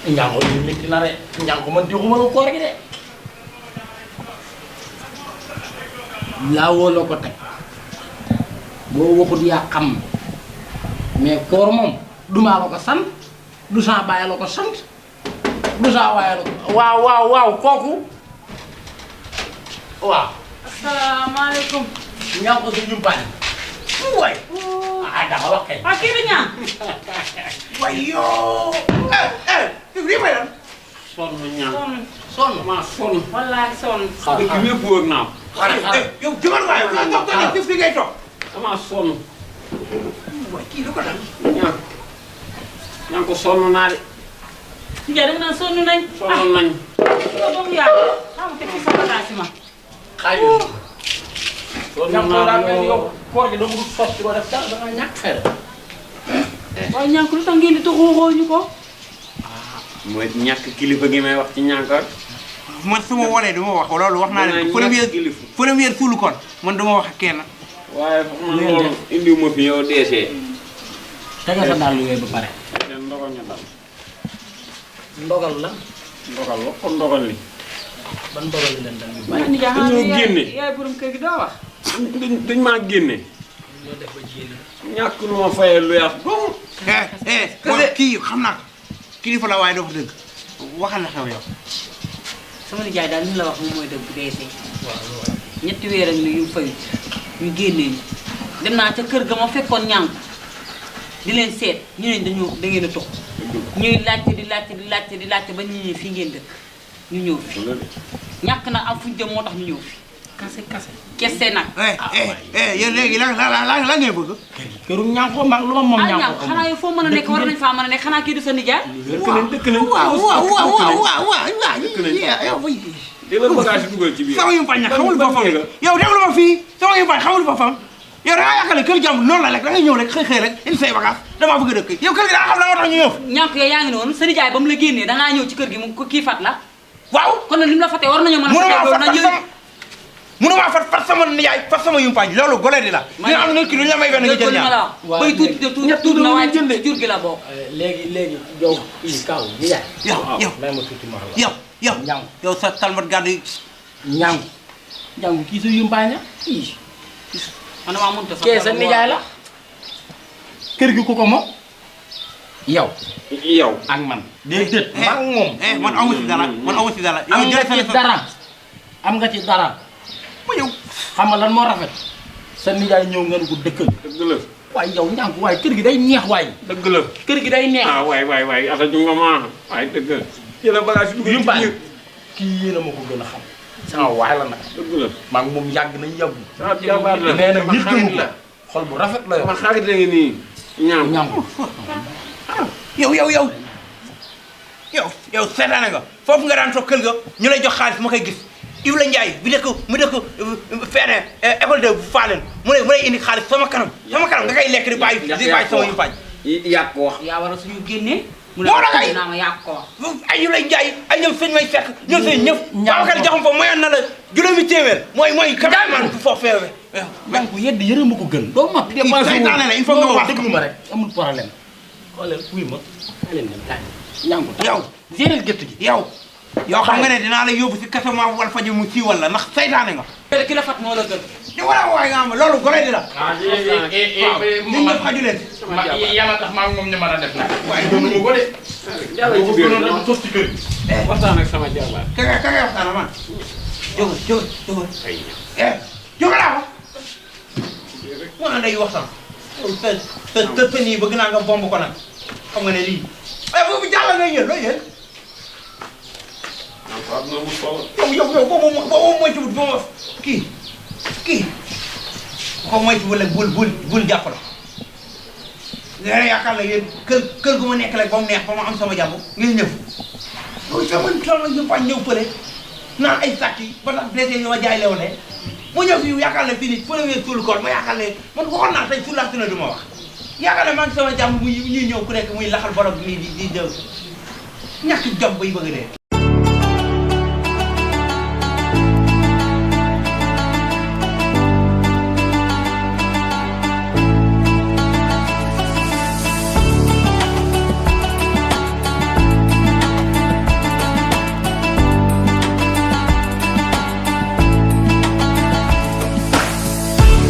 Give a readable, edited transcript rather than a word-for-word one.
Njàngo yi métti na de Njàngo man joxuma la koor gi de laawoo la ko teg boo waxut yaa xam mais koor moom du maa la ko sant du saa bàyyi la ko sant du saa waaye la ko waaw kooku waaw. asalaamaaleykum. Njàngo si ñu bañ. waay. Dama wax kay. kii bi ñaan. waay yoo. lii may lan. sonn ñaan. sonn. maa sonn. wallaahi sonn. dëkk bi yëpp wóor naa yow jëmal waaye yow fi ngay toog. damaa sonn. waay kii lu ko dal. ñaan ko sonn naa de. Ndiaye da nga naan sonn nañ. sonn nañ. ba mu yàgg. xam nga teg ci sa bagage ma. xaalis. sonn ñàkk naa daal de yow koor gi da nga dul sotti ko def dara da nga ñàkk xel. waaye ñànk lu tax ngeen di taxawoo ñu ko. mooy ñàkk kilifa gi may wax ci ñànkar. man su ma wonee du ma wax loolu wax naa ne première suulu kon man du ma wax ak kenn. waaye man loolu indiw ma fi yow deesee. te nga sa daal yooyu ba pare. leen ndogal ñu dal. ndogal la. ndogal wax ko ndogal li. ban ndogal li leen dal yu bari. waaye Ndiaye xam dañoo nga génne. yaay borom kër gi doo wax. dañ maa génne. ñoo def ba jéem ñàkk lu ma fayee lu yaas dong. kii xam naa ko kilifa la waaye dafa dëgg waxal la xew yow. sama nijaay daal li la wax moom mooy dëgg deesee. ñetti weer ak yu fayu ñu génnee ñu dem naa ca kër ga ma fekkoon ñànk di leen seet ñu ne da ngeen a tox ñuy laajte di laajte ba ñu ñëw fii ngeen dëkk ñu ñëw fi ñàkk na am fuñ jëm moo tax ñu ñëw fi kese nag. yéen léegi lan ngay bëgg. këru ñànko mag lu ma moom ah ñànko ñànk xanaa yow foo mën a nekk war nañ faa mën a nekk xanaa kii du sa nijaay. dëkk nañ di la bagage dugal ci biir. sama yu bañ nag xamul boppam yow déglu ma fii sama yu bañ xamul boppam yow da ngaa yaakaar ne kër jàmbur noonu la rek da ngay ñëw rek xëy rek indi say bagage damaa bëgg a dëkk yow kër gi daa xam la moo tax ñu ñëw. ñànk yow yaa ngi noonu sa nijaay ba mu la génnee dangaa ñëw ci kër gi mu ko kii fat la. waaw kon nag li mu la fatee war nañoo mën a fatee loolu na ñëw. mënumaa fat sama nijaay fat sama yumpaañ loolu gole di la. man nga xam ne kii lu ñu la may benn nga jël ñaar. waaw bay tuuti de tuuti na waaye ci jur gi la bokk. léegi yow fii kaw bi yaay. yow may ma tuuti ma la. yow sa talmat gàddu yi. ñàngu kii sa yumpaaña. man damaa mënut a sax. kee sa nijaay la. kër gi ku ko moom. yow. ak man. déedéet maa ngi moom. man amu ci dara man amu ci dara. am nga ci dara. am nga ci dara. ma yow. xam nga lan moo rafet. sa nijaay ñëw ngeen ko dëkkal. dëgg la. waaye yow ñànku waaye kër gi day neex waaye. dëgg la. kër gi day neex. ah waay asa ju nga ma waaye dëgg la. jëla bagage dugal ci biir. kii yéen a ma ko gën a xam. sama waay la nag. dëgg la. maa ngi moom yàgg nañ yàgg. ah jabaar la nee na nit xarit la xol bu rafet la yow. ma xarit la nga nii. ñaam ñànku. yow seetaane nga foofu nga daan toog kër ga ñu lay jox xaalis ma koy gis Ibrahima Ndiaye bi dëkk mu dëkk feene école de Falen mu lay indi xaalis sama kanam nga koy lekk di bàyyi sama yumpaañ. yaa ko wax. yaa war a suñu génnee. moo la kay naa ma yaa ko wax. ay Ibrahima Ndiaye ay ñoom sëñ may fekk ñoom sëñ ñëpp. Babacar joxam fa mayoon na la juróomi téeméer mooy cameraman bu foofu feewe. ñànku yedd yërëm ma ko gën. doo ma saytaane la il faut nga wax déglu ma rek amul problème. xoolal wuy ma kaa leen dem kaay. ñànku yow géréel gëtt gi. yow xam nga ne dinaa la yóbbu si kese ma wal faji mu siiwal la ndax saytaane nga. ki la fat moo la gën. di wala waay nga xam loolu gore di la. ñun ñëpp xaju leen. yàlla tax maa ngi moom ñu mën a def nag. waaye doomu ma ko de. yàlla ci biir dama sos ci kër. waxtaan ak sama jabar. ka nga waxtaan man. jógal. jógal laa ko. mu ne day waxtaan. te nii bëgg naa nga bomb ko nag xam nga ne lii. boobu jàll ngay yël looy yël. yow boobu moytuwul ba ma kii ko moytuwul rek bul jàpp la. nga yaakaar la yéen kër gu ma nekk rek ba mu neex ba ma am sama jàmm ngeen ñëw. loolu sama yumpaañ ñëw fële naan ay sàcc yi ba tax dese ñu ma jaay lew ne mu ñëw fi yaakaar ne fii nii premier suul koor ma yaakaar ne man waxoon naa tey suulaat na du ma wax yaakaar ne maa ngi sama jàmm ñuy ñëw ku nekk muy laxal borom nii di jëw ñàkk jom bay bëgg dee